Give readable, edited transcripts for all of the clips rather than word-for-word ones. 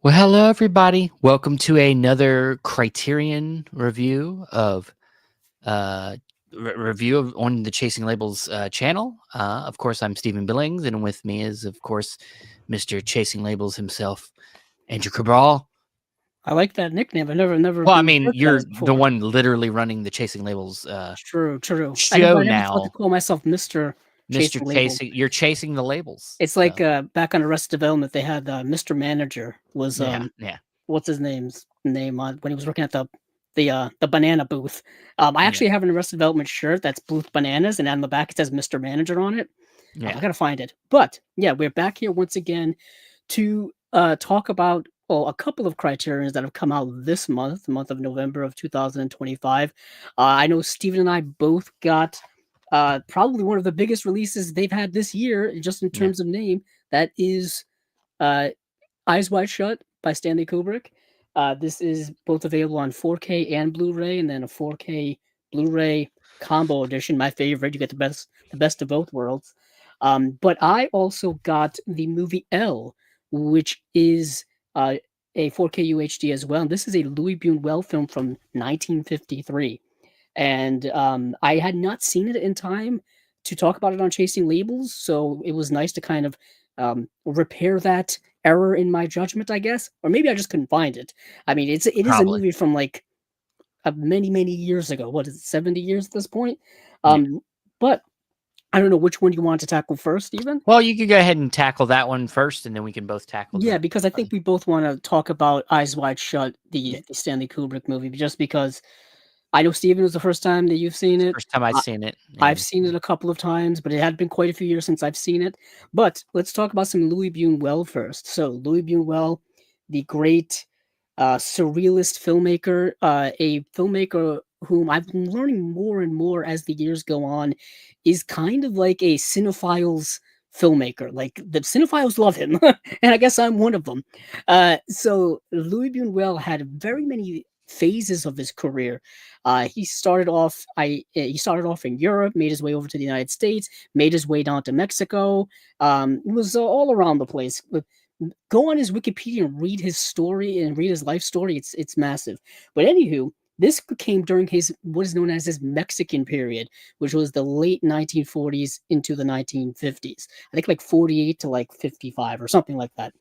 Well, hello everybody. Welcome to another Criterion review of on the Chasing Labels channel. Of course, I'm Stephen Billings, and with me is, of course, Mr. Chasing Labels himself, Andrew Cabral. I like that nickname. I've never Well, I been mean, referred to that you're as the before. one literally running the Chasing Labels True. show I never thought to now, call myself Mr. Mr. Chasing Labels. Chasing. You're chasing the labels. It's like So back on Arrested Development, they had Mr. Manager was yeah. what's his name on when he was working at the banana booth. I Yeah. actually have an Arrested Development shirt that's Booth Bananas, and on the back it says Mr. Manager on it. I Yeah. gotta find it. But yeah, we're back here once again to talk about a couple of criterions that have come out this month, the month of November of 2025. I know Steven and I both got probably one of the biggest releases they've had this year, just in Yeah. terms of name. That is uh, Eyes Wide Shut by Stanley Kubrick. This is both available on 4K and Blu-ray, and then a 4K Blu-ray combo edition. My favorite. You get the best of both worlds. But I also got the movie L, which is a 4K UHD as well. And this is a Louis Bunuel film from 1953, and I had not seen it in time to talk about it on Chasing Labels, so it was nice to kind of repair that error in my judgment, I guess, or maybe I just couldn't find it. I mean, it is a Probably. movie from like many years ago. What is it, 70 years at this point? Yeah. But I don't know which one you want to tackle first, even. Well, you could go ahead and tackle that one first, and then we can both tackle Yeah, the because I think we both want to talk about Eyes Wide Shut, yeah, the Stanley Kubrick movie, just because I know Steven was the first time that you've seen it. first time I'd seen it, I've and seen it a couple of times, but it had been quite a few years since I've seen it. But let's talk about some Louis Buñuel first. So Louis Buñuel, the great surrealist filmmaker, a filmmaker whom I've been learning more and more as the years go on, is kind of like a cinephile's filmmaker. Like the cinephiles love him, and I guess I'm one of them. So Louis Buñuel had very many phases of his career. He started off in Europe, made his way over to the United States, made his way down to Mexico. Was all around the place. Go on his Wikipedia and read his story and read his life story. It's massive. But anywho, this came during his what is known as his Mexican period, which was the late 1940s into the 1950s. I think like 48 to like 55 or something like that.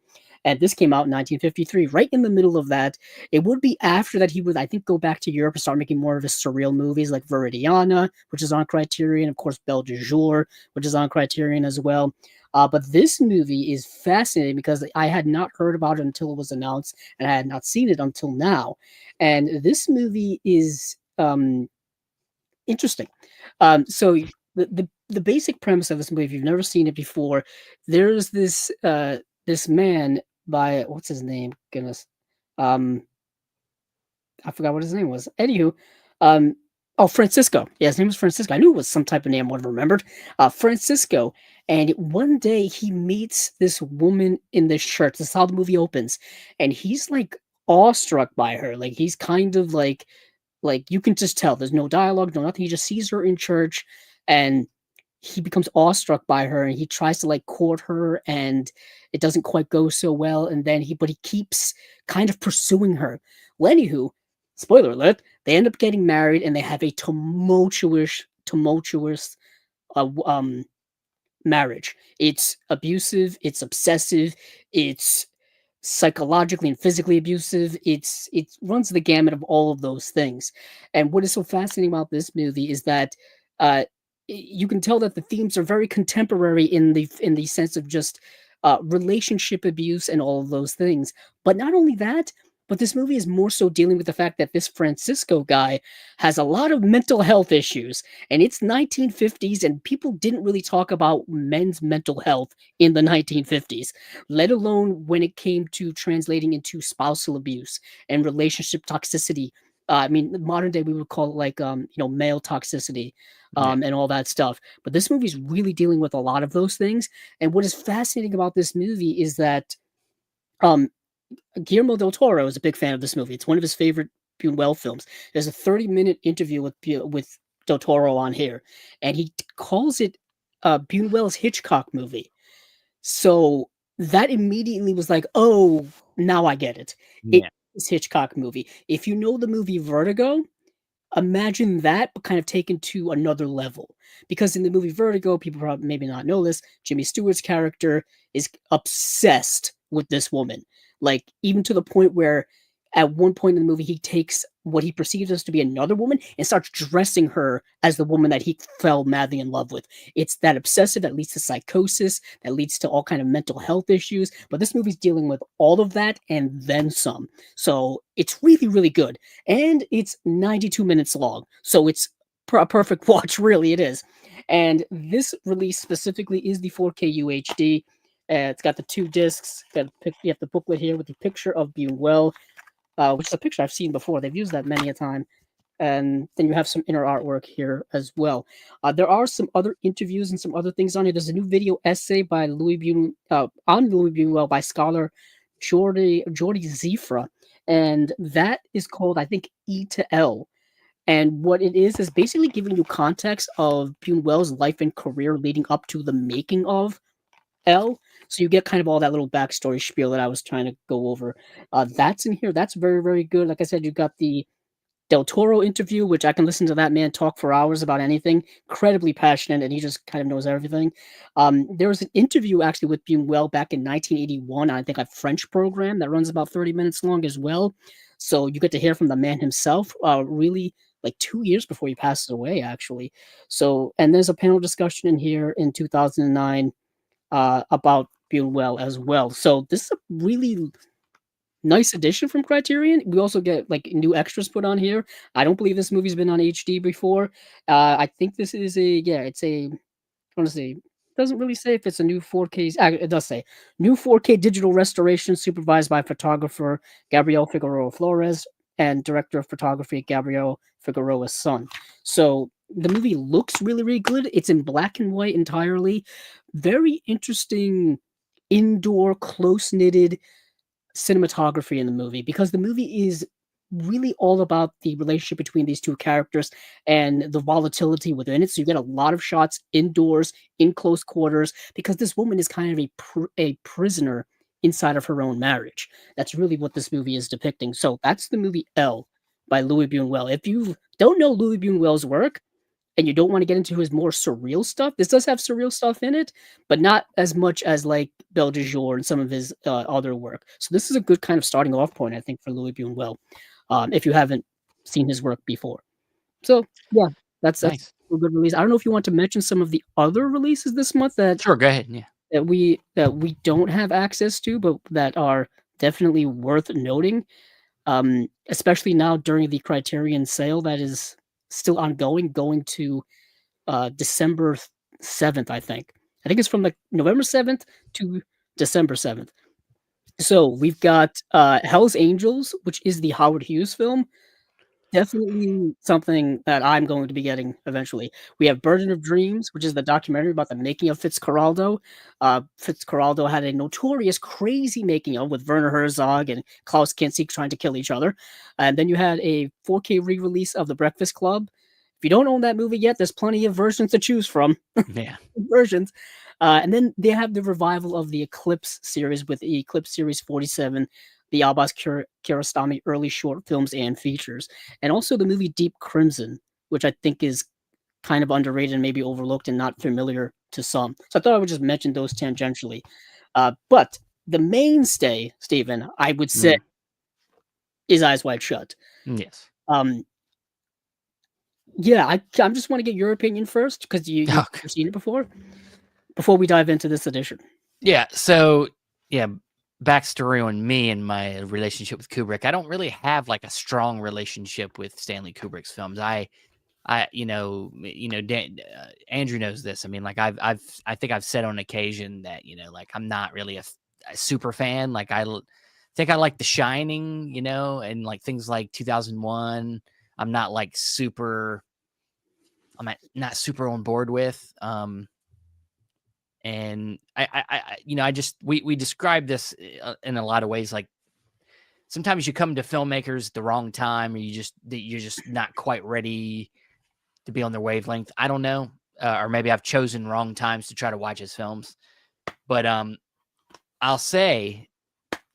And this came out in 1953, right in the middle of that. It would be after that he would, I think, go back to Europe and start making more of his surreal movies like Viridiana, which is on Criterion, of course, Belle de Jour, which is on Criterion as well. But this movie is fascinating because I had not heard about it until it was announced, and I had not seen it until now. And this movie is interesting. So the basic premise of this movie, if you've never seen it before, there's this man by what's his name? Goodness, um, I forgot what his name was. Anywho, um, oh, Francisco. Yeah, his name was Francisco. I knew it was some type of name I would have remembered. Francisco. And one day he meets this woman in this church. This is how the movie opens, and he's like awestruck by her. Like he's kind of like you can just tell. There's no dialogue, no nothing. He just sees her in church, and he becomes awestruck by her, and he tries to like court her, and it doesn't quite go so well. And then he keeps kind of pursuing her. Well, anywho, spoiler alert, they end up getting married, and they have a tumultuous uh, um marriage. It's abusive, it's obsessive, it's psychologically and physically abusive. It runs the gamut of all of those things. And what is so fascinating about this movie is that uh, you can tell that the themes are very contemporary in the sense of just relationship abuse and all of those things. But not only that, but this movie is more so dealing with the fact that this Francisco guy has a lot of mental health issues, and it's 1950s, and people didn't really talk about men's mental health in the 1950s, let alone when it came to translating into spousal abuse and relationship toxicity. I mean, modern day we would call it like male toxicity, yeah, and all that stuff. But this movie's really dealing with a lot of those things. And what is fascinating about this movie is that um, Guillermo del Toro is a big fan of this movie. It's one of his favorite Buñuel films. There's a 30-minute interview with Del Toro on here, and he calls it Buñuel's Hitchcock movie. So that immediately was like, "Oh, now I get it." It's Yeah. this Hitchcock movie. If you know the movie Vertigo, imagine that, but kind of taken to another level. Because in the movie Vertigo, people probably maybe not know this, Jimmy Stewart's character is obsessed with this woman. Like, even to the point where at one point in the movie, he takes what he perceives as to be another woman and starts dressing her as the woman that he fell madly in love with. It's that obsessive that leads to psychosis, that leads to all kind of mental health issues. But this movie's dealing with all of that and then some. So it's really, really good. And it's 92 minutes long. So it's a perfect watch, really, it is. And this release specifically is the 4K UHD. It's got the 2 discs. You have the booklet here with the picture of Bunuel, which is a picture I've seen before. They've used that many a time. And then you have some inner artwork here as well. There are some other interviews and some other things on here. There's a new video essay by on Louis Bunuel by scholar Jordi Zifra, and that is called, I think, E to L. And what it is basically giving you context of Bunuel's life and career leading up to the making of L. So you get kind of all that little backstory spiel that I was trying to go over. That's in here. That's very, very good. Like I said, you got the Del Toro interview, which I can listen to that man talk for hours about anything. Incredibly passionate, and he just kind of knows everything. There was an interview actually with Bunuel back in 1981. I think a French program that runs about 30 minutes long as well. So you get to hear from the man himself. Really, like 2 years before he passes away, actually. So, and there's a panel discussion in here in 2009 about Bunuel as well. So this is a really nice addition from Criterion. We also get like new extras put on here. I don't believe this movie's been on HD before. I think this is it's a. I want to say doesn't really say if it's a new 4K. It does say new 4K digital restoration supervised by photographer Gabriel Figueroa Flores and director of photography Gabriel Figueroa's son. So the movie looks really, really good. It's in black and white entirely. Very interesting indoor close knitted cinematography in the movie, because the movie is really all about the relationship between these two characters and the volatility within it. So you get a lot of shots indoors, in close quarters, because this woman is kind of a prisoner inside of her own marriage. That's really what this movie is depicting. So that's the movie L by Louis Bunuel. If you don't know Louis Bunuel's work, and you don't want to get into his more surreal stuff. This does have surreal stuff in it, but not as much as like Belle de Jour and some of his other work. So this is a good kind of starting off point, I think, for Louis Buñuel, if you haven't seen his work before. So yeah, that's Nice. a good release. I don't know if you want to mention some of the other releases this month Sure. Go ahead. Yeah. that we don't have access to, but that are definitely worth noting. Especially now during the Criterion sale that is still ongoing, going to December 7th, I think. I think it's from like November 7th to December 7th. So we've got Hell's Angels, which is the Howard Hughes film. Definitely something that I'm going to be getting eventually. We have Burden of Dreams, which is the documentary about the making of Fitzcarraldo. Fitzcarraldo had a notorious crazy making of with Werner Herzog and Klaus Kinski trying to kill each other. And then you had a 4K re-release of The Breakfast Club. If you don't own that movie yet, there's plenty of versions to choose from. Yeah. Versions. And then they have the revival of the Eclipse series with Eclipse Series 47, the Abbas Kiarostami early short films and features, and also the movie Deep Crimson, which I think is kind of underrated and maybe overlooked and not familiar to some. So I thought I would just mention those tangentially. But the mainstay, Stephen, I would say, Mm. is Eyes Wide Shut. Yes. Um, yeah, I just want to get your opinion first because you've Okay. never seen it before we dive into this edition. Yeah. So, yeah, backstory on me and my relationship with Kubrick. I don't really have like a strong relationship with Stanley Kubrick's films. Andrew knows this. I mean, like I think I've said on occasion that like I'm not really a super fan. Like think I like The Shining, and like things like 2001. I'm not like super. Not super on board with. And we describe this in a lot of ways. Like sometimes you come to filmmakers at the wrong time, or you're just not quite ready to be on their wavelength. I don't know, or maybe I've chosen wrong times to try to watch his films. But I'll say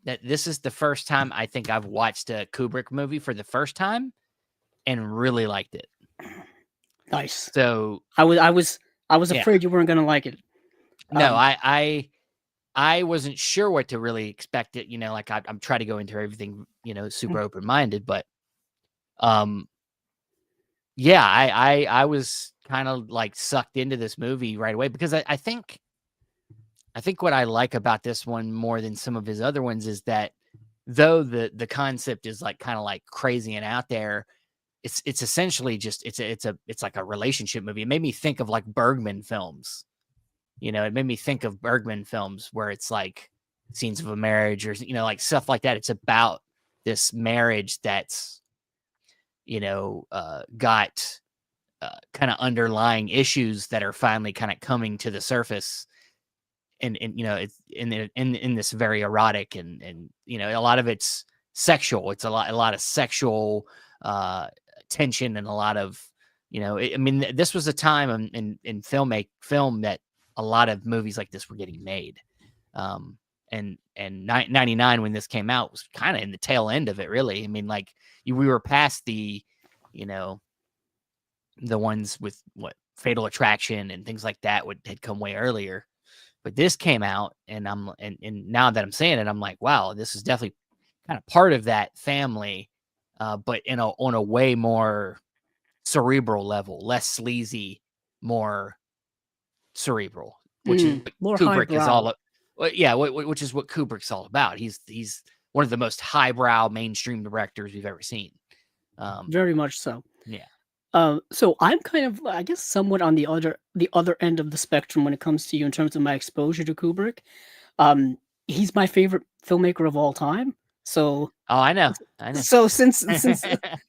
that this is the first time I think I've watched a Kubrick movie for the first time and really liked it. Nice. So I was yeah, afraid you weren't gonna like it. no, I wasn't sure what to really expect it. You know, like I'm trying to go into everything, you know, super open minded, but um, yeah, I was kind of like sucked into this movie right away because I think what I like about this one more than some of his other ones is that though the concept is like kind of like crazy and out there, it's essentially just it's like a relationship movie. It made me think of like Bergman films. You know, it made me think of Bergman films where it's like scenes of a marriage or you know like stuff like that. It's about this marriage that's you know got kind of underlying issues that are finally kind of coming to the surface and you know it's in this very erotic and you know a lot of it's sexual. It's a lot of sexual tension and a lot of you know I mean this was a time in film that a lot of movies like this were getting made. And 99 when this came out was kind of in the tail end of it really. I mean like we were past the you know the ones with what Fatal Attraction and things like that had come way earlier. But this came out, and and now that I'm saying it, I'm like, wow, this is definitely kind of part of that family, but on a way more cerebral level, less sleazy, more cerebral, which is what More Kubrick is highbrow. all. Yeah, which is what Kubrick's all about. He's one of the most highbrow mainstream directors we've ever seen. Very much so. Yeah, So I'm kind of, I guess, somewhat on the other end of the spectrum when it comes to you in terms of my exposure to Kubrick. Um, he's my favorite filmmaker of all time. So oh, I know. since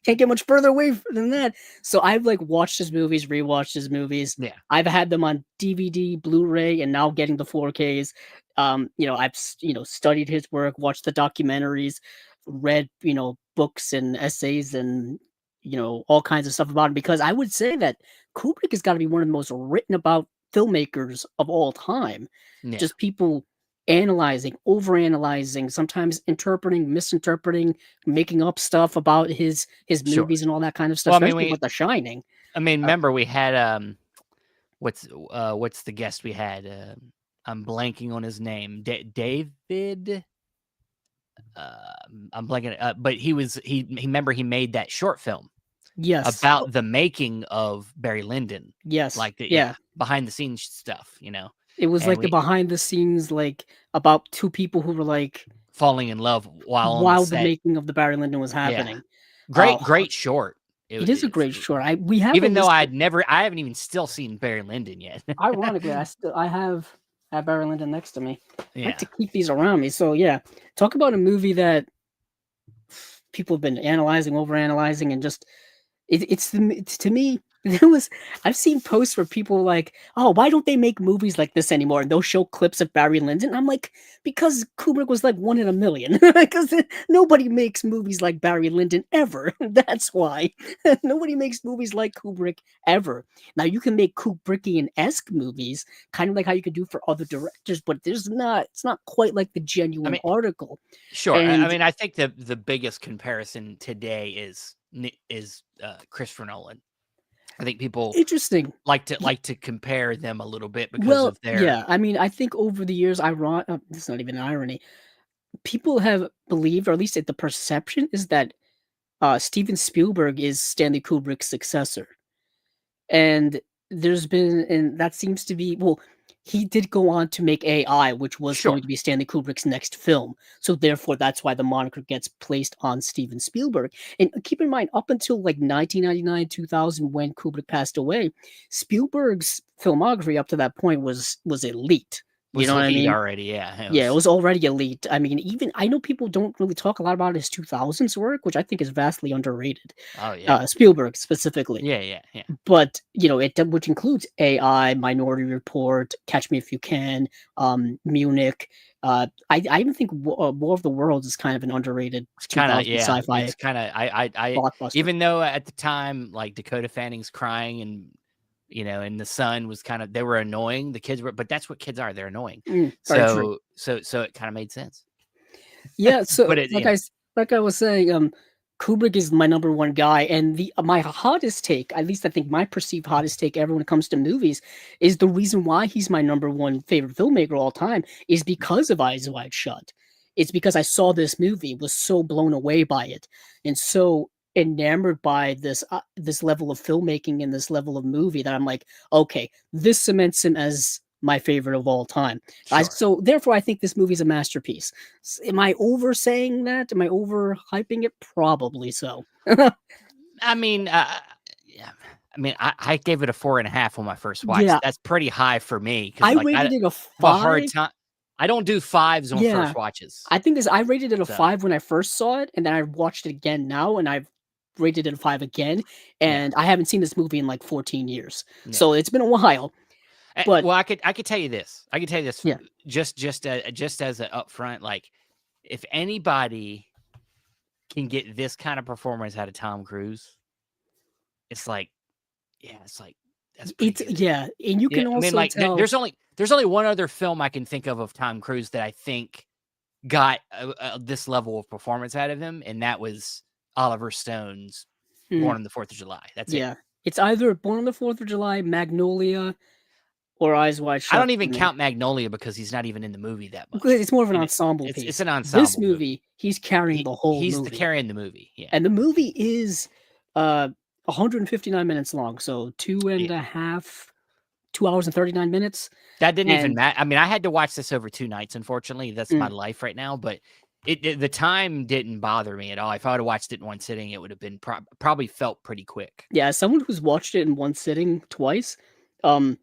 can't get much further away than that. So I've like watched his movies, rewatched his movies. Yeah, I've had them on DVD, Blu-ray, and now getting the 4Ks. You know, studied his work, watched the documentaries, read, books and essays and all kinds of stuff about him because I would say that Kubrick has got to be one of the most written about filmmakers of all time. yeah, Just people analyzing, overanalyzing, sometimes interpreting, misinterpreting, making up stuff about his sure. movies and all that kind of stuff, Well, I mean, especially with The Shining. Uh, remember we had what's the guest we had? I'm blanking on his name. David. I'm blanking. But he remember he made that short film yes. Oh, about the making of Barry Lyndon, yes. like the Yeah. behind the scenes stuff, you know, It was and like the we behind the scenes, like about two people who were like falling in love while on the while the set. making of the Barry Lyndon was Yeah, happening. great, great short. It is a It's great short. We have a even though list. I haven't even still seen Barry Lyndon yet. Ironically, I have Barry Lyndon next to me. I like Yeah, to keep these around me. So yeah, talk about a movie that people have been analyzing, overanalyzing, and just it's to me. There was I've seen posts where people are like, oh, why don't they make movies like this anymore? And they'll show clips of Barry Lyndon. And I'm like, because Kubrick was like one in a million. Because nobody makes movies like Barry Lyndon ever. That's why nobody makes movies like Kubrick ever. Now you can make Kubrickian-esque movies, kind of like how you could do for other directors, but it's not quite like the I genuine mean, article. sure. I And mean, I think the biggest comparison today is Christopher Nolan. I think people interesting. like to compare them a little bit because Well, of their yeah, I mean, I think over the years, it's not even an irony. People have believed, or at least the perception is that Steven Spielberg is Stanley Kubrick's successor. And and that seems to be, well, he did go on to make AI, which was sure. going to be Stanley Kubrick's next film. So therefore, that's why the moniker gets placed on Steven Spielberg. And keep in mind, up until like 1999, 2000, when Kubrick passed away, Spielberg's filmography up to that point was elite. You Was know what I elite mean? already, yeah, it Yeah, it was was already elite. I mean, even I know people don't really talk a lot about his 2000s work, which I think is vastly underrated. oh, yeah. Spielberg specifically. Yeah, yeah, yeah. But, which includes AI, Minority Report, Catch Me If You Can, Munich. I even think War of the Worlds is kind of an underrated It's kinda 2000 yeah, sci-fi it's kinda I blockbuster. even though at the time, like, Dakota Fanning's crying and, and the son was they were annoying. The kids were, but that's what kids are. They're annoying. Very true. So it kind of made sense. Yeah, so But like I was saying, Kubrick is my number one guy, and the my hottest take, at least I think my perceived hottest take ever when it comes to movies, is the reason why he's my number one favorite filmmaker of all time is because of Eyes Wide Shut. It's because I saw this movie, was so blown away by it, and so enamored by this level of filmmaking and this level of movie that I'm like, okay, this cements him as my favorite of all time. sure. So therefore, I think this movie is a masterpiece. Am I over saying that? Am I over hyping it? Probably so. I mean, yeah. I mean, I gave it a 4.5 on my first watch. Yeah, That's pretty high for me because, I like, I rated have it a a hard 5. time. I don't do fives on Yeah, first watches. I rated it a So 5 when I first saw it, and then I watched it again now, and I've rated it a 5 again, yeah, and I haven't seen this movie in like 14 years, yeah. so it's been a while. But Well, I could tell you this. I could tell you this yeah, just as an upfront. Like, if anybody can get this kind of performance out of Tom Cruise, it's like, yeah, it's like that's pretty it's good. yeah, and you Yeah, can I mean, also like, tell. there's only one other film I can think of Tom Cruise that I think got this level of performance out of him, and that was Oliver Stone's Mm, Born on the 4th of July. That's it. yeah, it's either Born on the 4th of July, Magnolia, or Eyes Wide I Shut don't for even me. count Magnolia because he's not even in the movie that Because much, it's more of an and ensemble it's piece. an This ensemble movie. movie, he's carrying the whole He's the movie, carrying the movie. Yeah, and the movie is, 159 minutes long, so yeah. 2 hours and 39 minutes, That didn't even and matter. I mean, I had to watch this over 2 nights. Unfortunately, that's my mm, life right now. But the time didn't bother me at all. If I would have watched it in one sitting, it would have been probably felt pretty quick. yeah, as someone who's watched it in one sitting twice, um,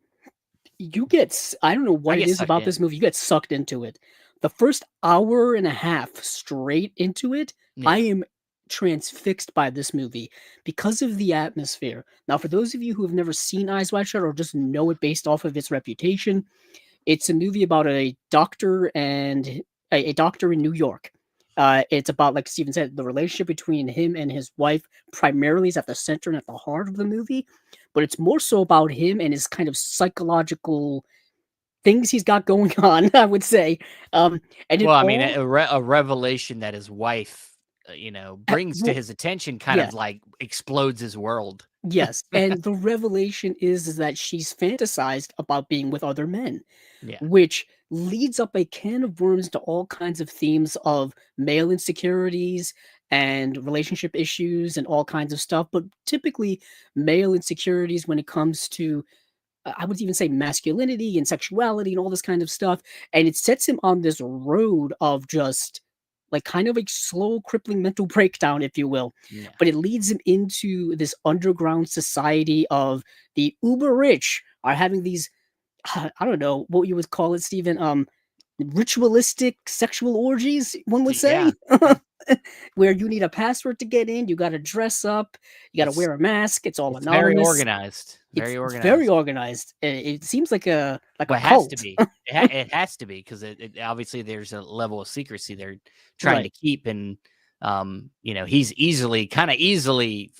you get I don't know I what it get is sucked about in. this movie, you get sucked into it. The first hour and a half straight into it, I Yeah, am transfixed by this movie because of the atmosphere. Now, for those of you who have never seen Eyes Wide Shut or just know it based off of its reputation, it's a movie about a doctor and a doctor in New York. It's about, like Steven said, the relationship between him and his wife primarily is at the center and at the heart of the movie, but it's more so about him and his kind of psychological things he's got going on, I would say. And it well, I mean, all, a revelation that his wife, brings to well, his attention kind yeah, of like explodes his world. yes. And the revelation is that she's fantasized about being with other men, Yeah, which leads up a can of worms to all kinds of themes of male insecurities and relationship issues and all kinds of stuff. But typically, male insecurities when it comes to, I would even say, masculinity and sexuality and all this kind of stuff. And it sets him on this road of just like kind of a slow, crippling mental breakdown, if you will. yeah, But it leads him into this underground society of the uber rich are having these, I don't know what you would call it, Stephen. Ritualistic sexual orgies, one would yeah, say, yeah. where you need a password to get in. You got to dress up. You got to It's wear a mask. It's all it's very anonymous. organized. Very It's very organized. organized. It seems like a Well, it has to cult. be. It has to be because it obviously there's a level of secrecy they're trying to Right. keep, and he's kind of easily,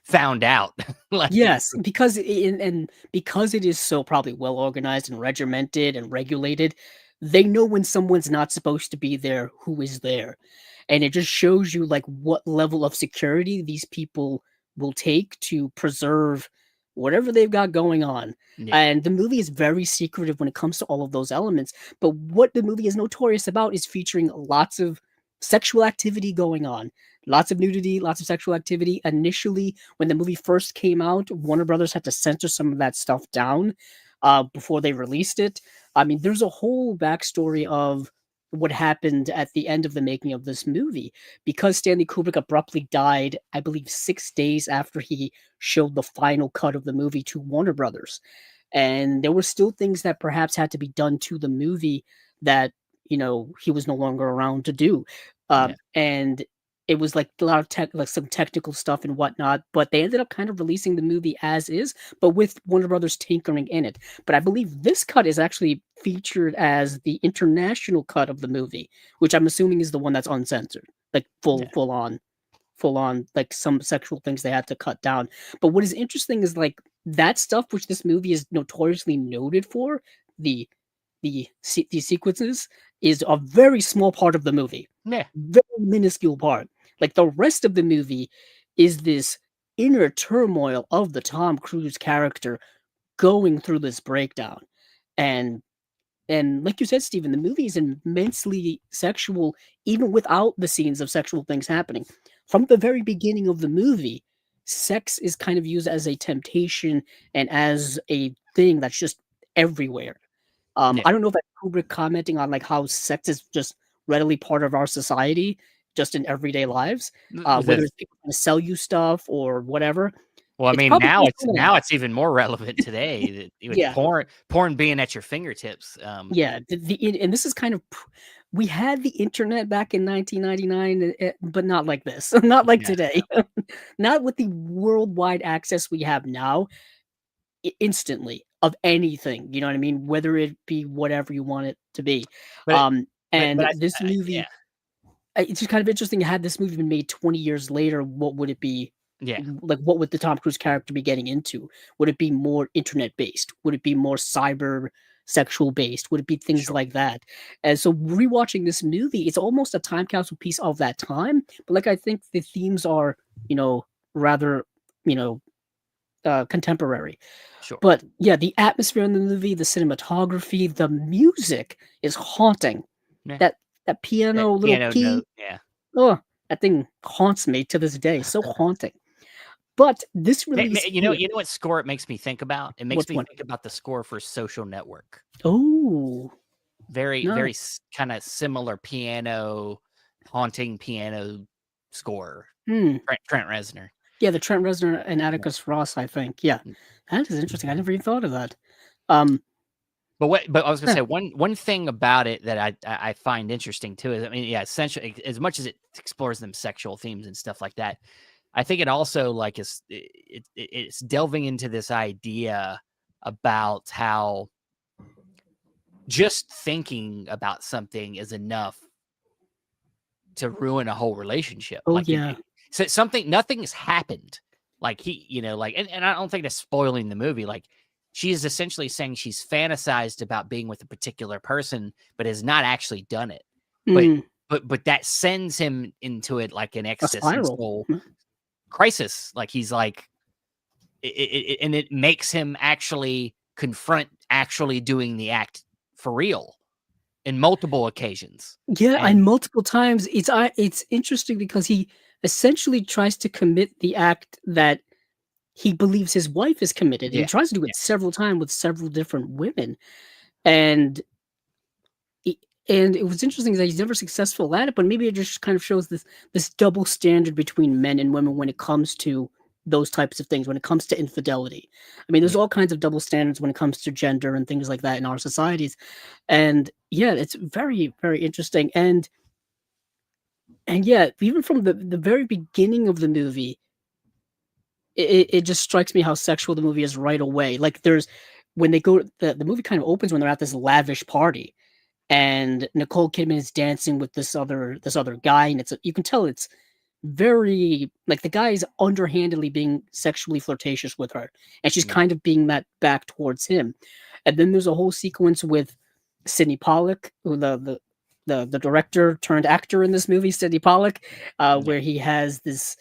found out. like, Yes, because and because it is so probably well organized and regimented and regulated, they know when someone's not supposed to be there who is there. And it just shows you like what level of security these people will take to preserve whatever they've got going on. yeah, And the movie is very secretive when it comes to all of those elements. But what the movie is notorious about is featuring lots of sexual activity going on. Lots of nudity, lots of sexual activity. Initially, when the movie first came out, Warner Brothers had to censor some of that stuff down before they released it. I mean, there's a whole backstory of what happened at the end of the making of this movie because Stanley Kubrick abruptly died, I believe, 6 days after he showed the final cut of the movie to Warner Brothers. And there were still things that perhaps had to be done to the movie that, he was no longer around to do. yeah, And it was like a lot of like some technical stuff and whatnot, but they ended up kind of releasing the movie as is, but with Warner Brothers tinkering in it. But I believe this cut is actually featured as the international cut of the movie, which I'm assuming is the one that's uncensored, like yeah, full on, like some sexual things they had to cut down. But what is interesting is like that stuff, which this movie is notoriously noted for, the these sequences, is a very small part of the movie, Yeah. very minuscule part. Like the rest of the movie is this inner turmoil of the Tom Cruise character going through this breakdown, and like you said, Stephen, the movie is immensely sexual, even without the scenes of sexual things happening. From the very beginning of the movie, sex is kind of used as a temptation and as a thing that's just everywhere. Yeah. I don't know if that's Kubrick commenting on like how sex is just readily part of our society, just in everyday lives, whether it's people trying to sell you stuff or whatever. Well, I It's mean, probably now it's even more relevant today with yeah. porn being at your fingertips. Yeah, and this is kind of we had the internet back in 1999, but not like this, not like Yeah. today, not with the worldwide access we have now, instantly of anything. You know what I mean? Whether it be whatever you want it to be. But And I this yeah. movie, it's just kind of interesting. Had this movie been made 20 years later, what would it be? Yeah. Like, what would the Tom Cruise character be getting into? Would it be more internet based? Would it be more cyber sexual based? Would it be things Sure. like that? And so, rewatching this movie, it's almost a time capsule piece of that time. But like, I think the themes are, rather, contemporary. Sure. But yeah, the atmosphere in the movie, the cinematography, the music is haunting. Yeah. That piano That little piano key, note. Yeah. oh, that thing haunts me to this day. So haunting. But this release You here, know what score it makes me think about? It makes what's me one? think about the score for Social Network. Oh, Very nice. kind of similar haunting piano score. Hmm. Trent Reznor. Yeah, the Trent Reznor and Yeah. Atticus Ross, I think. Yeah, that is interesting. I never even thought of that. But I was gonna Huh. say one thing about it that I find interesting too is, I mean, yeah, essentially, as much as it explores them sexual themes and stuff like that, I think it also like it's delving into this idea about how just thinking about something is enough to ruin a whole relationship. Oh Like yeah. so nothing has happened. Like and I don't think that's spoiling the movie. Like she is essentially saying she's fantasized about being with a particular person, but has not actually done it. But Mm, but that sends him into it like an a spiral. existential crisis. Like he's like, and it makes him actually confront actually doing the act for real in multiple occasions. Yeah, and And multiple times. It's interesting because he essentially tries to commit the act that he believes his wife is committed, and he yeah, tries to do yeah, it several times with several different women. And it, and it was interesting that he's never successful at it, but maybe it just kind of shows this double standard between men and women when it comes to those types of things, when it comes to infidelity. I mean, there's yeah, all kinds of double standards when it comes to gender and things like that in our societies. And yeah, it's very, very interesting. And yeah, even from the very beginning of the movie, it just strikes me how sexual the movie is right away. Like there's when they go the movie kind of opens when they're at this lavish party and Nicole Kidman is dancing with this other guy, and you can tell it's very like the guy is underhandedly being sexually flirtatious with her, and she's yeah, kind of being that back towards him. And then there's a whole sequence with Sidney Pollack, who the director turned actor in this movie, Sidney Pollack, yeah, where he has this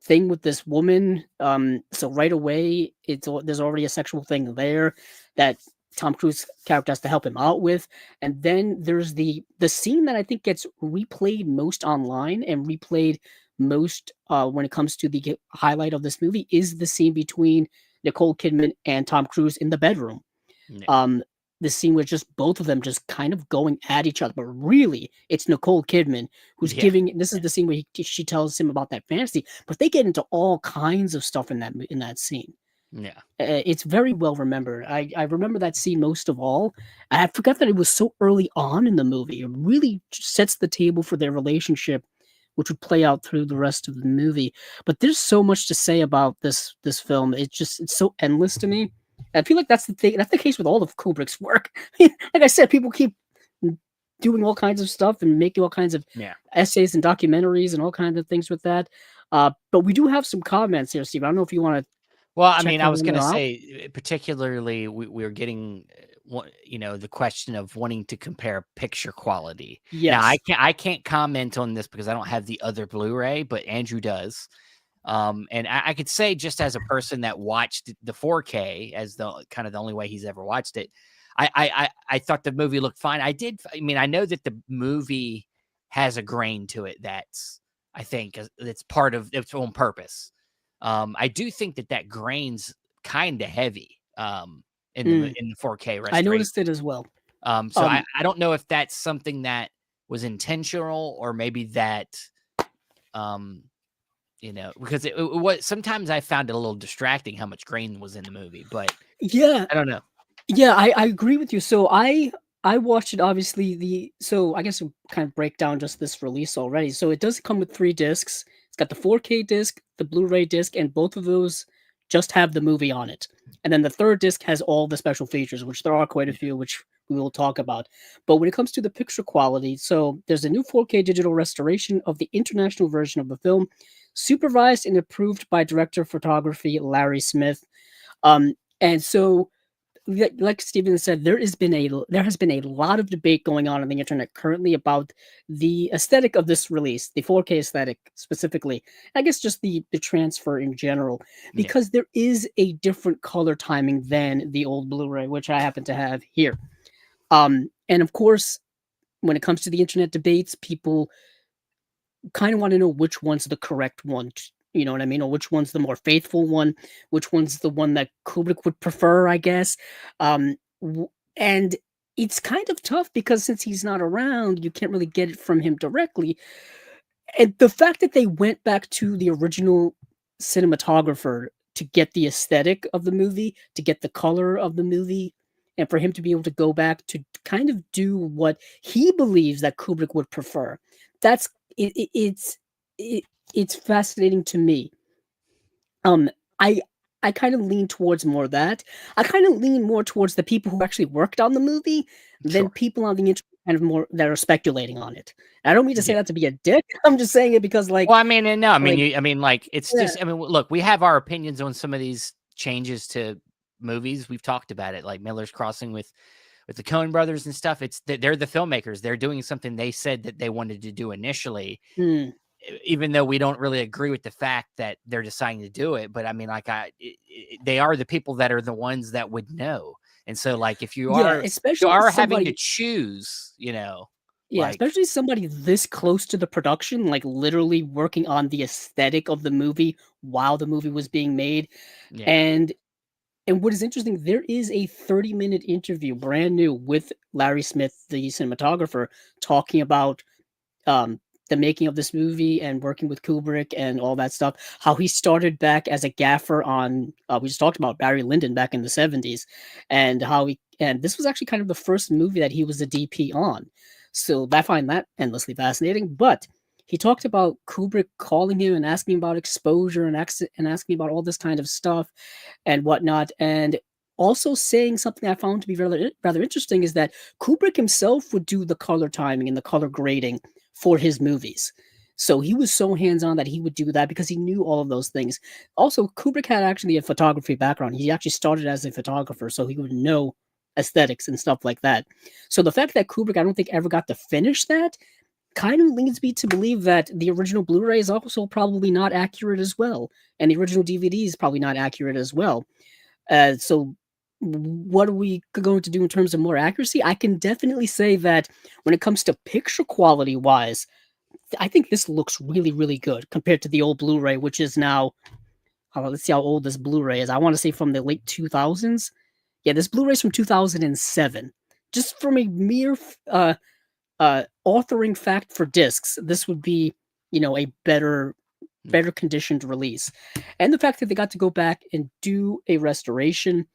thing with this woman. So right away, there's already a sexual thing there that Tom Cruise character has to help him out with. And then there's the scene that I think gets replayed most online and replayed most when it comes to the highlight of this movie is the scene between Nicole Kidman and Tom Cruise in the bedroom. yeah, Um, the scene where just both of them just kind of going at each other, but really it's Nicole Kidman who's yeah, giving. This is the scene where she tells him about that fantasy, but they get into all kinds of stuff in that scene. yeah. It's very well remembered. I remember that scene most of all. I forgot that it was so early on in the movie. It really sets the table for their relationship, which would play out through the rest of the movie. But there's so much to say about this film. It's so endless to me. I feel like that's the thing. That's the case with all of Kubrick's work. Like I said, people keep doing all kinds of stuff and making all kinds of Yeah. essays and documentaries and all kinds of things with that. But we do have some comments here, Steve. I don't know if you want to. Well, I check mean, I that was one gonna out. say, particularly, we're getting, the question of wanting to compare picture quality. Now, Yes. I can't comment on this because I don't have the other Blu-ray, but Andrew does. And I could say, just as a person that watched the 4K as the kind of the only way he's ever watched it, I thought the movie looked fine. I mean, I know that the movie has a grain to it that's, I think, it's part of its own purpose. I do think that grain's kind of heavy Mm, in the 4K I restoration. noticed it as well. So Um, I don't know if that's something that was intentional, or maybe that um because it was, sometimes I found it a little distracting how much grain was in the movie, but yeah, I don't know. yeah, I agree with you. So I watched it obviously so I guess we'll kind of break down just this release already. So it does come with 3 discs. It's got the 4K disc, the Blu-ray disc, and both of those just have the movie on it. And then the 3rd disc has all the special features, which there are quite a Yeah. few, which we will talk about. But when it comes to the picture quality, so there's a new 4K digital restoration of the international version of the film, supervised and approved by director of photography Larry Smith. And so like Steven said, there has been a lot of debate going on the internet currently about the aesthetic of this release, the 4K aesthetic specifically. I guess just the transfer in general, Yeah. because there is a different color timing than the old Blu-ray, which I happen to have here. And of course, when it comes to the internet debates, people kind of want to know which one's the correct one. You know what I mean? Or which one's the more faithful one? Which one's the one that Kubrick would prefer? I guess. And it's kind of tough because since he's not around, you can't really get it from him directly. And the fact that they went back to the original cinematographer to get the aesthetic of the movie, to get the color of the movie, and for him to be able to go back to kind of do what he believes that Kubrick would prefer. That's it, it's fascinating to me. Um, I I kind of lean towards more that. I kind of lean more towards the people who actually worked on the movie than Sure. people on the internet kind of more that are speculating on it. I don't mean to say Yeah. that to be a dick. I'm just saying it because Well, I mean, and no, I mean, like like, it's yeah. just, I mean, look, we have our opinions on some of these changes to movies. We've talked about it, like Miller's Crossing with the Coen brothers and stuff. They're the filmmakers. They're doing something they said that they wanted to do initially, Mm, even though we don't really agree with the fact that they're deciding to do it. But I mean, like, they are the people that are the ones that would know. And so, like, if yeah, you especially are having to somebody choose, yeah, like, especially somebody this close to the production, like literally working on the aesthetic of the movie while the movie was being made. yeah, And what is interesting, there is a 30-minute interview, brand new, with Larry Smith, the cinematographer, talking about the making of this movie and working with Kubrick and all that stuff. How he started back as a gaffer on, we just talked about Barry Lyndon back in the 70s, and and this was actually kind of the first movie that he was a DP on. So I find that endlessly fascinating. But he talked about Kubrick calling him and asking about exposure and asking about all this kind of stuff and whatnot. And also saying something I found to be rather interesting is that Kubrick himself would do the color timing and the color grading for his movies. So he was so hands-on that he would do that because he knew all of those things. Also, Kubrick had actually a photography background. He actually started as a photographer, so he would know aesthetics and stuff like that. So the fact that Kubrick, I don't think, ever got to finish that kind of leads me to believe that the original Blu-ray is also probably not accurate as well, and the original DVD is probably not accurate as well. So what are we going to do in terms of more accuracy? I can definitely say that when it comes to picture quality wise, I think this looks really, really good compared to the old Blu-ray, which is now, let's see how old this Blu-ray is. I want to say from the late 2000s. Yeah, this Blu-ray is from 2007. Just from a mere authoring fact for discs, this would be, a yeah, better conditioned release. And the fact that they got to go back and do a restoration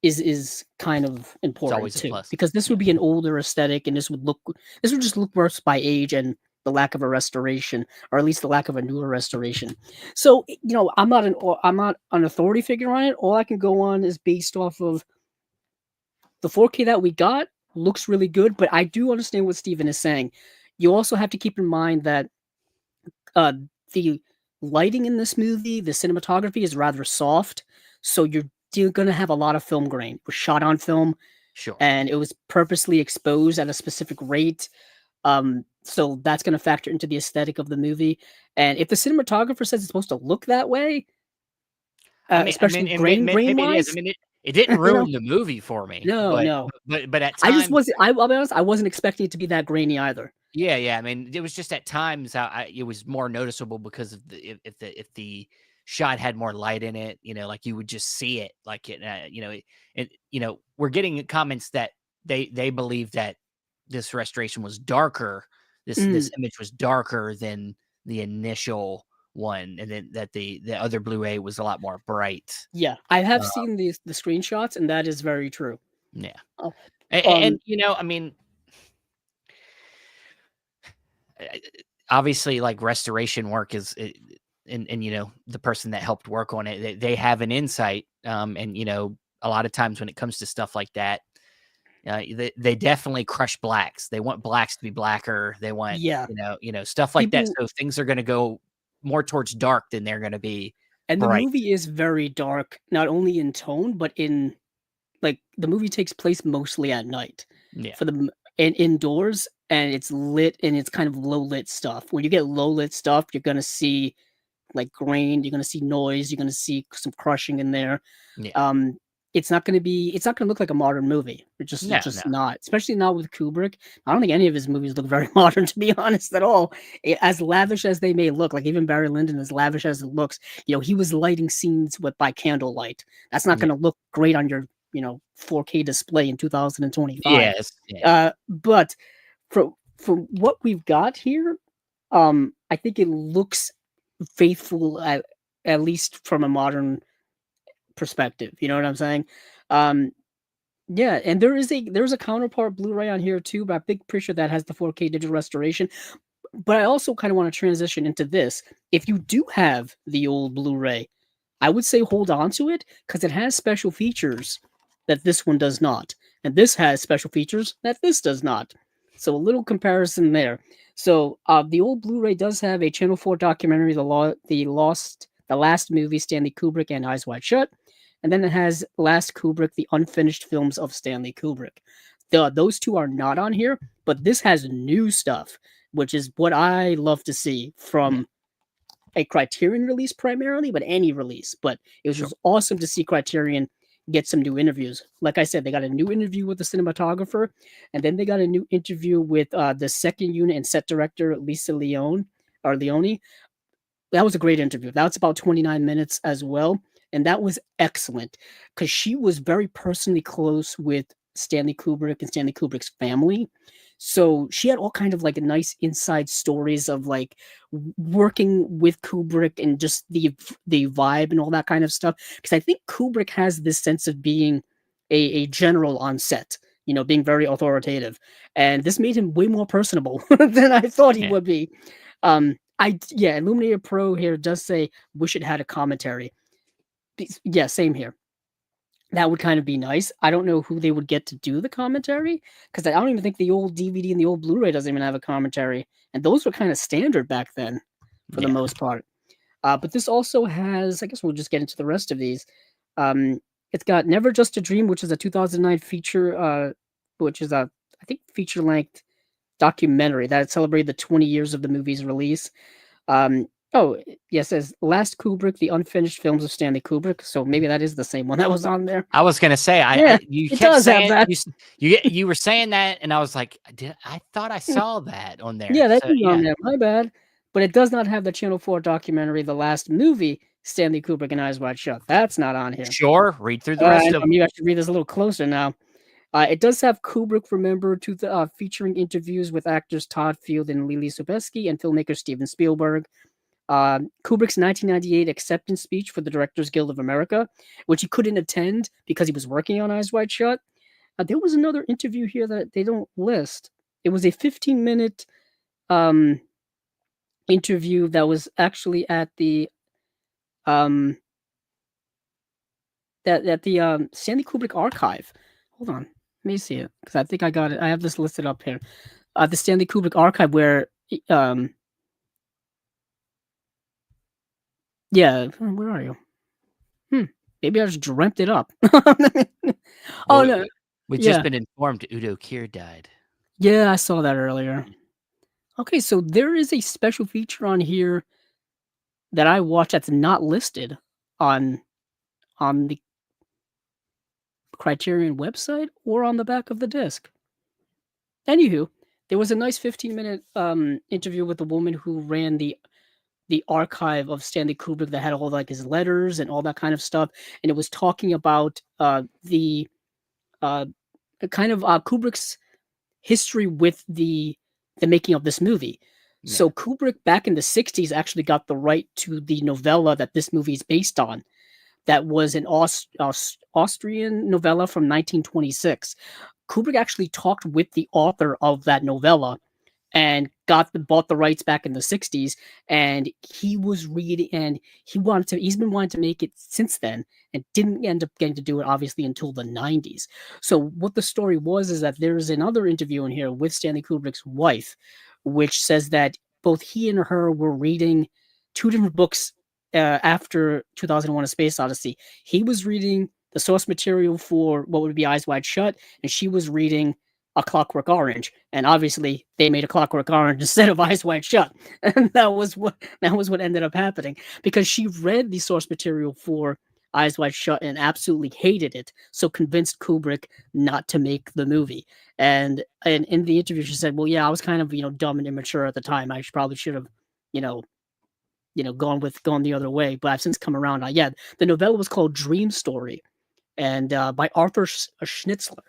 is kind of it's important always a too, plus. because this Yeah. would be an older aesthetic, and this would just look worse by age and the lack of a restoration, or at least the lack of a newer restoration. So I'm not an authority figure on it. All I can go on is based off of the 4K that we got looks really good, but I do understand what Steven is saying. You also have to keep in mind that uh, the lighting in this movie, the cinematography is rather soft, so you're gonna have a lot of film grain. It was shot on film, Sure. and it was purposely exposed at a specific rate. So that's gonna factor into the aesthetic of the movie. And if the cinematographer says it's supposed to look that way, especially And grain maybe it is. I wise, mean, it didn't you know, ruin the movie for me, no, no. but at I just times, wasn't. I'll be honest. I wasn't expecting it to be that grainy either. yeah, yeah. I mean, it was just at times it was more noticeable because of if the shot had more light in it, like you would just see it, like we're getting comments that they believe that this restoration was darker. This Mm, image was darker than the initial one, and then that the other Blu-ray was a lot more bright. yeah, I have Uh, seen the screenshots, and that is very true. yeah, Uh, and um, I mean, uh, obviously, like restoration work and the person that helped work on it, they have an insight, and a lot of times when it comes to stuff like that, they definitely crush blacks. They want blacks to be blacker. They want yeah, stuff like that. people So things are going to go more towards dark than they're going to be and the bright. movie is very dark, not only in tone, but in like, the movie takes place mostly at night Yeah, for the m and indoors, and it's lit, and it's kind of low lit stuff. When you get low lit stuff, you're gonna see, like, grain, you're gonna see noise, you're gonna see some crushing in there. yeah. Um, it's not gonna look like a modern movie. No, It's no. just not, especially not with Kubrick. I don't think any of his movies look very modern, to be honest, at all. As lavish as they may look, like even Barry Lyndon, as lavish as it looks, he was lighting scenes by candlelight. That's not Yeah. gonna look great on your 4K display in 2025. Yes. Yeah. But from what we've got here, I think it looks faithful at least from a modern perspective. You know what I'm saying? Um, yeah, and there's a counterpart Blu-ray on here too, but I'm pretty sure that has the 4K digital restoration. But I also kind of want to transition into this. If you do have the old Blu-ray, I would say hold on to it because it has special features that this one does not, and this has special features that this does not. So a little comparison there. So the old Blu-ray does have a Channel 4 documentary, the last movie, Stanley Kubrick and Eyes Wide Shut, and then it has Last Kubrick, the unfinished films of Stanley Kubrick. Those two are not on here, but this has new stuff, which is what I love to see Yeah. from a Criterion release primarily, but any release. But it was Sure. just awesome to see Criterion get some new interviews. Like I said, they got a new interview with the cinematographer, and then they got a new interview with the second unit and set director Lisa Leone. That was a great interview. That was about 29 minutes as well, and that was excellent because she was very personally close with Stanley Kubrick and Stanley Kubrick's family. So she had all kind of like nice inside stories of like working with Kubrick and just the vibe and all that kind of stuff. Because I think Kubrick has this sense of being a general on set, being very authoritative, and this made him way more personable than I thought he Yeah. would be. Yeah, Illuminator Pro here does say wish it had a commentary. Yeah, same here. That would kind of be nice. I don't know who they would get to do the commentary because I don't even think the old DVD and the old Blu-ray doesn't even have a commentary, and those were kind of standard back then for the Yeah. most part. But this also has, I guess we'll just get into the rest of these. It's got Never Just a Dream, which is a 2009 feature, which is a, I think, feature length documentary that celebrated the 20 years of the movie's release. Oh, yeah, it says Last Kubrick, the unfinished films of Stanley Kubrick. So maybe that is the same one that was on there. I was gonna say, Yeah, you it kept does have saying that. you were saying that, and I was like, I thought I Mm, saw that on there. yeah, that So is on yeah, there. My bad. But it does not have the Channel 4 documentary, The Last Movie, Stanley Kubrick and Eyes Wide Shut. That's not on here. sure. Read through the I rest know, of maybe I should read this a little closer now. It does have Kubrick Remembered featuring interviews with actors Todd Field and Lily Sobieski and filmmaker Steven Spielberg. Kubrick's 1998 acceptance speech for the Directors Guild of America, which he couldn't attend because he was working on Eyes Wide Shut. There was another interview here that they don't list. It was a 15-minute um, interview that was actually at the um, Stanley Kubrick archive. Hold on, let me see it because I think I got it. I have this listed up here. The Stanley Kubrick archive, where um, Yeah, where are you? Hmm, maybe I just dreamt it up. Oh, Well, no. we just Yeah. been informed Udo Kier died. Yeah, I saw that earlier. Okay, so there is a special feature on here that I watched that's not listed on the Criterion website or on the back of the disc. Anywho, there was a nice 15-minute interview with the woman who ran the archive of Stanley Kubrick that had all like his letters and all that kind of stuff, and it was talking about the uh, kind of Kubrick's history with the making of this movie. Yeah. So Kubrick back in the 60s actually got the right to the novella that this movie is based on. That was an Austrian novella from 1926. Kubrick actually talked with the author of that novella and bought the rights back in the 60s, and he was reading, and he's been wanting to make it since then, and didn't end up getting to do it obviously until the 90s. So what the story was is that there's another interview in here with Stanley Kubrick's wife, which says that both he and her were reading two different books after 2001: A Space Odyssey. He was reading the source material for what would be Eyes Wide Shut, and she was reading A Clockwork Orange, and obviously they made A Clockwork Orange instead of Eyes Wide Shut, and that was what ended up happening, because she read the source material for Eyes Wide Shut and absolutely hated it, so convinced Kubrick not to make the movie. And in the interview, she said, "Well, yeah, I was kind of dumb and immature at the time. Probably should have, you know." Gone the other way, but I've since come around. Yeah, the novella was called Dream Story, and by Arthur Schnitzler,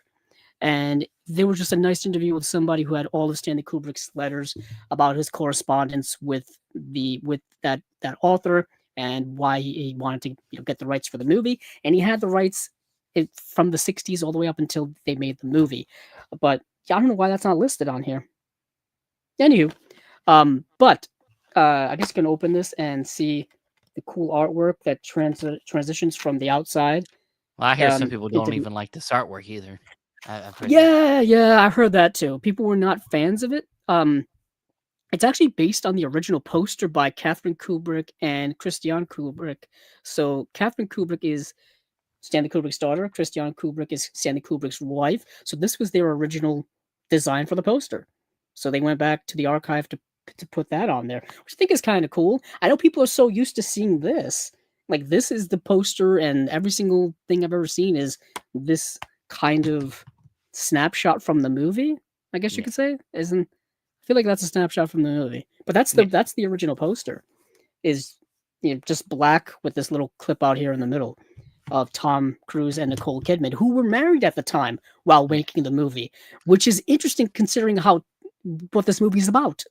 and there was just a nice interview with somebody who had all of Stanley Kubrick's letters about his correspondence with that author and why he wanted to get the rights for the movie, and he had the rights from the 60s all the way up until they made the movie. But yeah, I don't know why that's not listed on here. Anywho, but I guess you can open this and see the cool artwork that transitions from the outside Well, I hear some people into don't even like this artwork either. I've heard that. yeah, I heard that too. People were not fans of it. It's actually based on the original poster by Catherine Kubrick and Christian Kubrick. So Catherine Kubrick is Stanley Kubrick's daughter. Christian Kubrick is Stanley Kubrick's wife. So this was their original design for the poster. So they went back to the archive to put that on there, which I think is kind of cool. I know people are so used to seeing this. Like, this is the poster, and every single thing I've ever seen is this kind of snapshot from the movie, I guess you Yeah. could say. Isn't I feel like that's a snapshot from the movie. But that's Yeah. the original poster. Is just black with this little clip out here in the middle of Tom Cruise and Nicole Kidman, who were married at the time while Yeah. making the movie, which is interesting considering what this movie is about.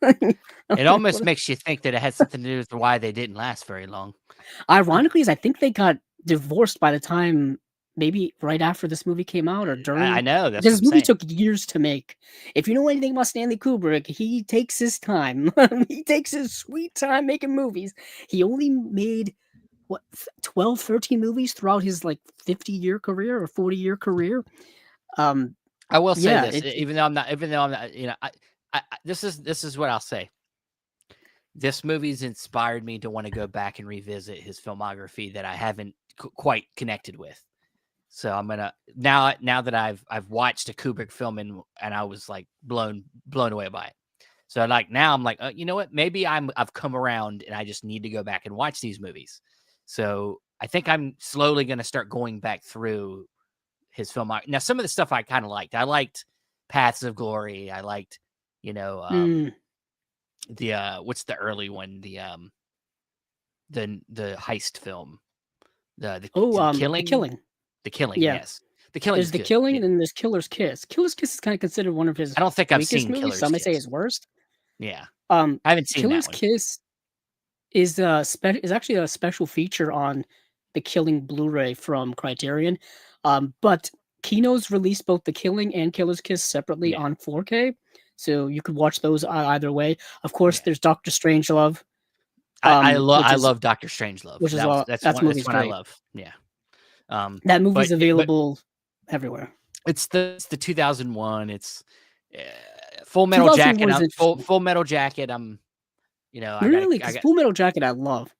It almost makes you think that it had something to do with why they didn't last very long. Ironically, is I think they got divorced by the time, maybe right after this movie came out or during. I know, that's Because what this I'm movie saying. took years to make. If you know anything about Stanley Kubrick, he takes his time. He takes his sweet time making movies. He only made what 12, 13 movies throughout his like 50-year career or 40-year career. I will say Yeah, this, even though I'm not, this is what I'll say. This movie's inspired me to want to go back and revisit his filmography that I haven't quite connected with. So I'm gonna now that I've watched a Kubrick film and I was like blown away by it. So like now I'm like, you know what? Maybe I've come around and I just need to go back and watch these movies. So I think I'm slowly gonna start going back through his filmography. Now some of the stuff I kind of liked. I liked Paths of Glory. I liked, mm. the what's the early one? The heist film. The The killing. Killing. The Killing, Yeah, yes. The Killing's there's The good. Killing, Yeah. and then there's Killer's Kiss. Killer's Kiss is kind of considered one of his I don't think I've weakest seen movies. Killer's Some may say Kiss. his worst. Yeah. I haven't seen that Killer's one. Kiss is actually a special feature on the Killing Blu-ray from Criterion. But Kino's released both The Killing and Killer's Kiss separately Yeah. on 4K, so you could watch those either way. Of course, Yeah. there's Doctor Strangelove, I which is love Doctor Strangelove. which is all That's that one movie's I great. love. Yeah. That But movie's available everywhere. it's the 2001. It's Full Metal Jacket. 2001 is interesting. Full Metal Jacket. I Really, because got Full Metal Jacket I love.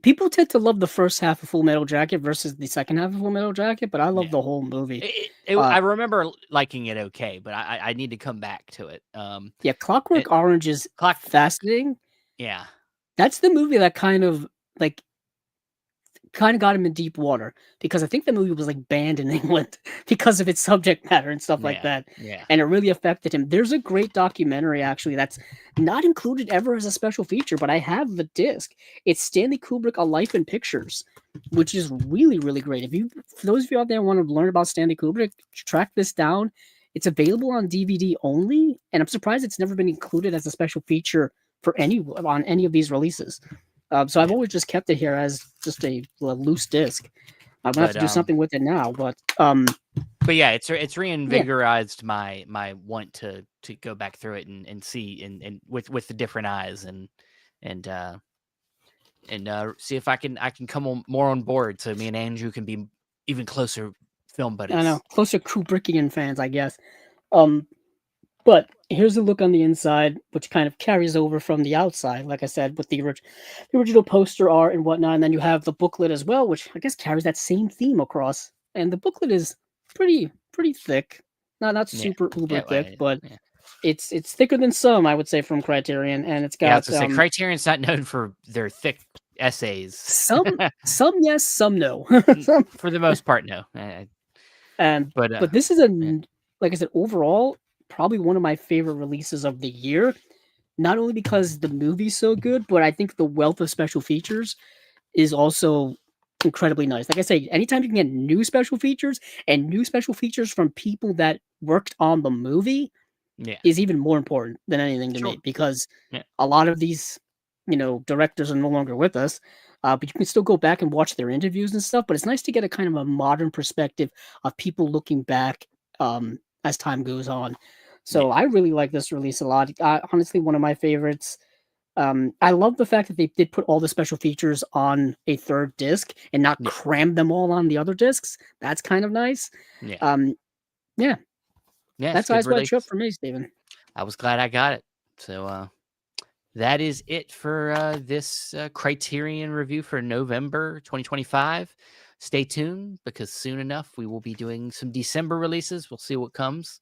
People tend to love the first half of Full Metal Jacket versus the second half of Full Metal Jacket, but I love Yeah. the whole movie. I remember liking it okay, but I need to come back to it. Yeah, It, Clockwork Orange is clock. fascinating. Yeah. That's the movie that like kind of got him in deep water because I think the movie was like banned in England because of its subject matter and stuff like Yeah. that. Yeah. And it really affected him. There's a great documentary actually that's not included ever as a special feature, but I have the disc. It's Stanley Kubrick: A Life in Pictures, which is really, really great. For those of you out there who want to learn about Stanley Kubrick, track this down. It's available on DVD only, and I'm surprised it's never been included as a special feature on any of these releases. So I've Yeah. always just kept it here as just a loose disc. I'm gonna have to But do something with it now, but yeah, it's yeah, reinvigorized my want to go back through it and see and with the different eyes and see if I can come more on board so me and Andrew can be even closer film I know buddies. closer Kubrickian fans, I guess. Um, but here's a look on the inside, which kind of carries over from the outside, like I said, with the original poster art and whatnot. And then you have the booklet as well, which I guess carries that same theme across. And the booklet is pretty thick, not Yeah. super uber Yeah, well, thick, but yeah. it's thicker than some, I would say, from Criterion, and it's Yeah, I was got gonna say Criterion's not known for their thick essays. some yes, some no. Some, For the most part, no. and But but this is yeah, like I said, overall, probably one of my favorite releases of the year. Not only because the movie's so good, but I think the wealth of special features is also incredibly nice. Like I say, anytime you can get new special features and new special features from people that worked on the movie yeah, is even more important than anything to sure. me because Yeah, a lot of these, directors are no longer with us. But you can still go back and watch their interviews and stuff. But it's nice to get a kind of a modern perspective of people looking back as time goes on. yeah, So I really like this release a lot. Honestly, one of my favorites. I love the fact that they did put all the special features on a third disc and not yeah, cram them all on the other discs. That's kind of nice. yeah. Um, yeah, Yeah, it's a that's good Eyes Wide release. Shut for me, Steven. I was glad I got it. So that is it for this Criterion review for November 2025. Stay tuned because soon enough we will be doing some December releases. We'll see what comes.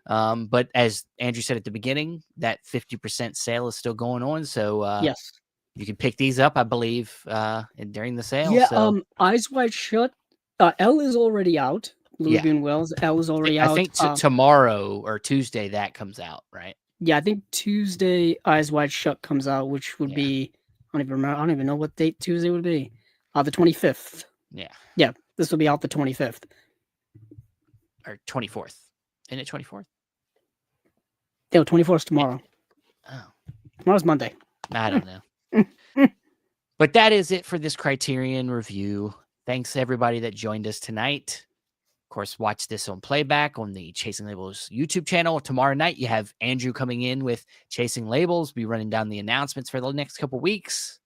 But as Andrew said at the beginning, that 50% sale is still going on. So Yes. you can pick these up, I believe, during the sale. Yeah, So Eyes Wide Shut, L is already out. Louis yeah, Bunuel's L is already I out. think tomorrow or Tuesday that comes out, right? Yeah, I think Tuesday Eyes Wide Shut comes out, which would Yeah, be I don't even remember. I don't even know what date Tuesday would be. The 25th. yeah, Yeah, this will be out the 25th. or 24th. Isn't it 24th? Yeah, 24th tomorrow. Oh, Tomorrow's Monday. I don't know. But that is it for this Criterion review. Thanks to everybody that joined us tonight. Of course, watch this on playback on the Chasing Labels YouTube channel. Tomorrow night, you have Andrew coming in with Chasing Labels. Be running down the announcements for the next couple weeks.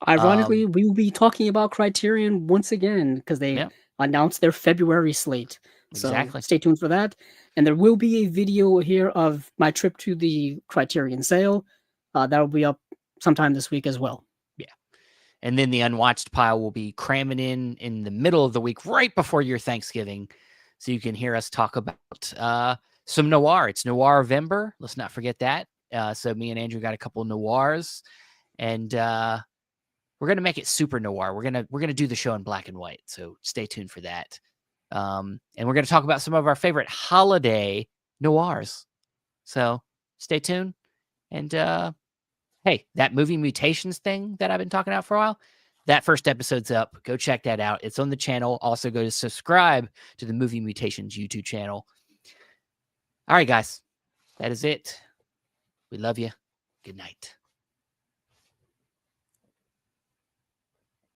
Ironically, we will be talking about Criterion once again because they Yeah, announced their February slate. So exactly. stay tuned for that. And there will be a video here of my trip to the Criterion sale. That will be up sometime this week as well. Yeah. And then the unwatched pile will be cramming in the middle of the week, right before your Thanksgiving. So you can hear us talk about some noir. It's Noir-vember. Let's not forget that. So me and Andrew got a couple of noirs. And we're gonna make it super noir. We're gonna do the show in black and white. So stay tuned for that. And we're gonna talk about some of our favorite holiday noirs. So stay tuned. And hey, that movie Mutations thing that I've been talking about for a while, that first episode's up. Go check that out. It's on the channel. Also go to subscribe to the Movie Mutations YouTube channel. All right, guys, that is it. We love you. Good night.